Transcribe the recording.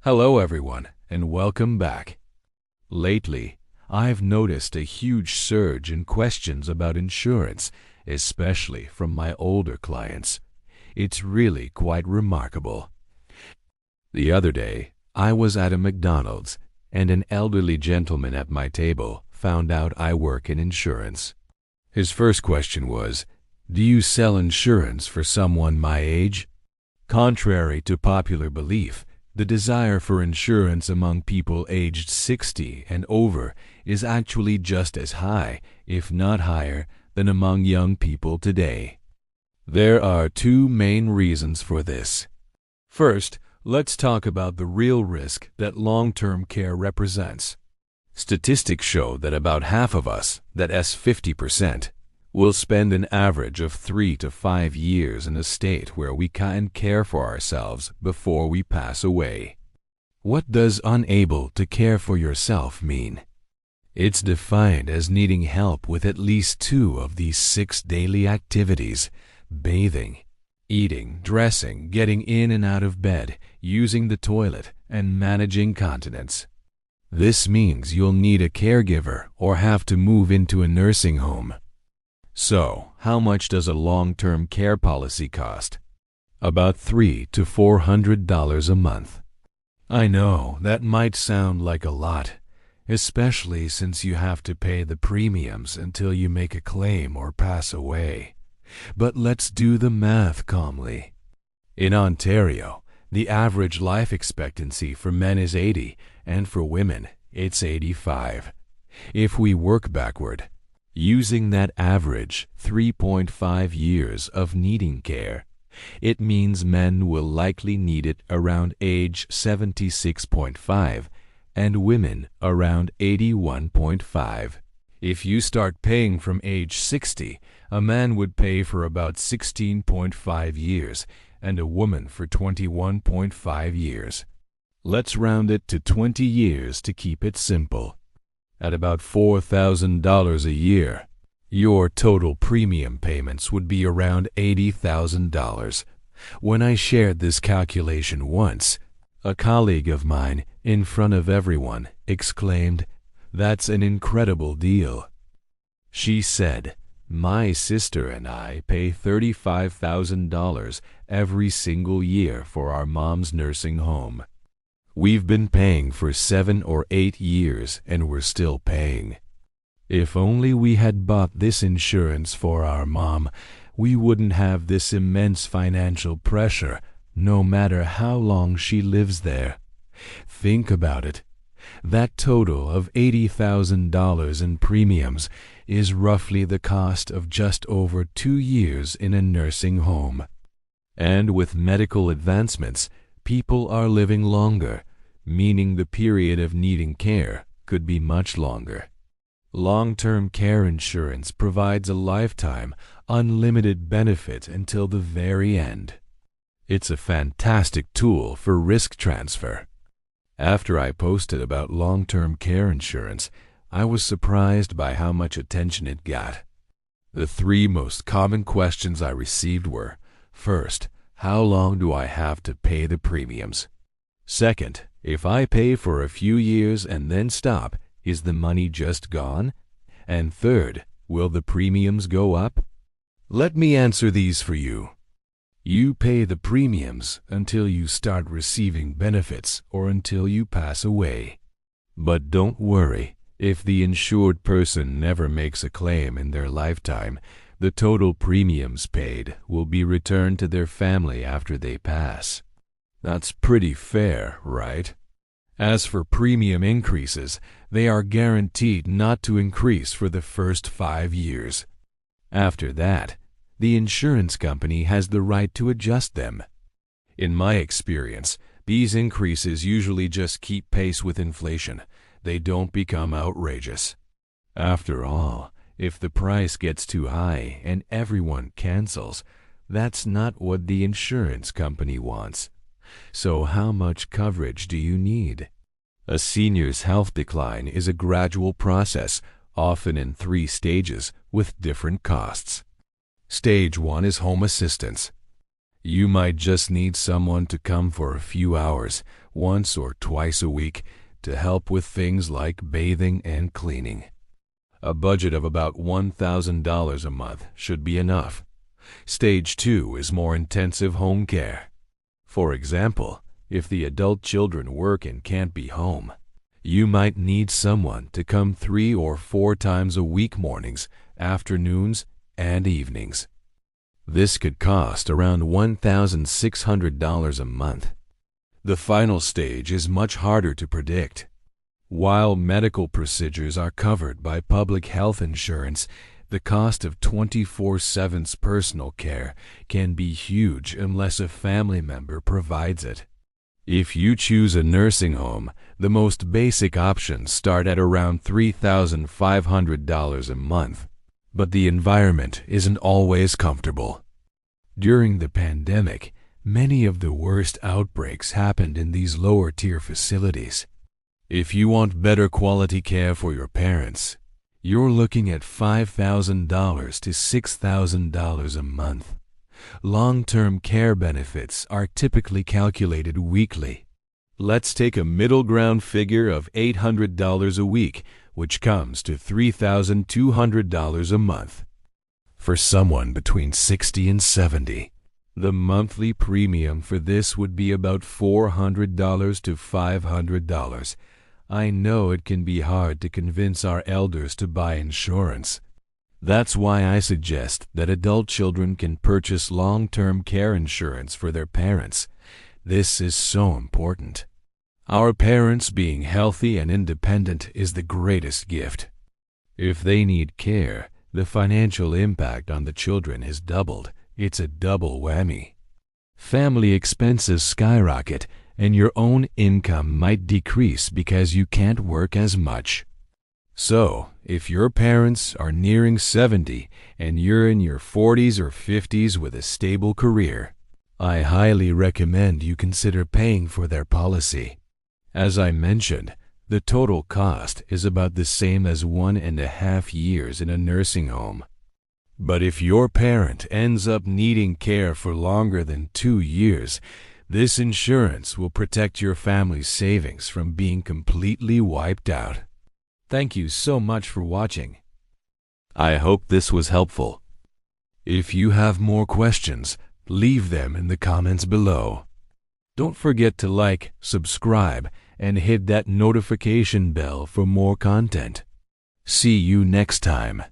Hello everyone, and welcome back. Lately, I've noticed a huge surge in questions about insurance, especially from my older clients. It's really quite remarkable. The other day, I was at a McDonald's, and an elderly gentleman at my table found out I work in insurance. His first question was, "Do you sell insurance for someone my age?" Contrary to popular belief, the desire for insurance among people aged 60 and over is actually just as high, if not higher, than among young people today. There are two main reasons for this. First, let's talk about the real risk that long-term care represents. Statistics show that about half of us, that's 50%, will spend an average of 3 to 5 years in a state where we can't care for ourselves before we pass away. What does unable to care for yourself mean? It's defined as needing help with at least 2 of these 6 daily activities: bathing, eating, dressing, getting in and out of bed, using the toilet, and managing continence. This means you'll need a caregiver or have to move into a nursing home. So, how much does a long-term care policy cost? About $300 to $400 a month. I know that might sound like a lot, especially since you have to pay the premiums until you make a claim or pass away. But let's do the math calmly. In Ontario, the average life expectancy for men is 80, and for women, it's 85. If we work backward, using that average 3.5 years of needing care, it means men will likely need it around age 76.5 and women around 81.5. If you start paying from age 60, a man would pay for about 16.5 years and a woman for 21.5 years. Let's round it to 20 years to keep it simple. At about $4,000 a year, your total premium payments would be around $80,000. When I shared this calculation once, a colleague of mine, in front of everyone, exclaimed, "That's an incredible deal." She said, "My sister and I pay $35,000 every single year for our mom's nursing home. We've been paying for 7 or 8 years and we're still paying. If only we had bought this insurance for our mom, we wouldn't have this immense financial pressure, no matter how long she lives there." Think about it. That total of $80,000 in premiums is roughly the cost of just over 2 years in a nursing home. And with medical advancements, people are living longer, meaning the period of needing care could be much longer. Long-term care insurance provides a lifetime, unlimited benefit until the very end. It's a fantastic tool for risk transfer. After I posted about long-term care insurance, I was surprised by how much attention it got. The 3 most common questions I received were, first, how long do I have to pay the premiums? Second, if I pay for a few years and then stop, is the money just gone? And third, will the premiums go up? Let me answer these for you. You pay the premiums until you start receiving benefits or until you pass away. But don't worry, if the insured person never makes a claim in their lifetime, the total premiums paid will be returned to their family after they pass. That's pretty fair, right? As for premium increases, they are guaranteed not to increase for the first 5 years. After that, the insurance company has the right to adjust them. In my experience, these increases usually just keep pace with inflation. They don't become outrageous. After all, if the price gets too high and everyone cancels, that's not what the insurance company wants. So how much coverage do you need? A senior's health decline is a gradual process, often in 3 stages with different costs. Stage 1 is home assistance. You might just need someone to come for a few hours, once or twice a week, to help with things like bathing and cleaning. A budget of about $1,000 a month should be enough. Stage 2 is more intensive home care. For example, if the adult children work and can't be home, you might need someone to come 3 or 4 times a week, mornings, afternoons, and evenings. This could cost around $1,600 a month. The final stage is much harder to predict. While medical procedures are covered by public health insurance, the cost of 24/7 personal care can be huge unless a family member provides it. If you choose a nursing home, the most basic options start at around $3,500 a month, but the environment isn't always comfortable. During the pandemic, many of the worst outbreaks happened in these lower-tier facilities. If you want better quality care for your parents, you're looking at $5,000 to $6,000 a month. Long-term care benefits are typically calculated weekly. Let's take a middle ground figure of $800 a week, which comes to $3,200 a month. For someone between 60 and 70, the monthly premium for this would be about $400 to $500. I know it can be hard to convince our elders to buy insurance. That's why I suggest that adult children can purchase long-term care insurance for their parents. This is so important. Our parents being healthy and independent is the greatest gift. If they need care, the financial impact on the children is doubled. It's a double whammy. Family expenses skyrocket, and your own income might decrease because you can't work as much. So, if your parents are nearing 70 and you're in your 40s or 50s with a stable career, I highly recommend you consider paying for their policy. As I mentioned, the total cost is about the same as 1.5 years in a nursing home. But if your parent ends up needing care for longer than 2 years, this insurance will protect your family's savings from being completely wiped out. Thank you so much for watching. I hope this was helpful. If you have more questions, leave them in the comments below. Don't forget to like, subscribe, and hit that notification bell for more content. See you next time.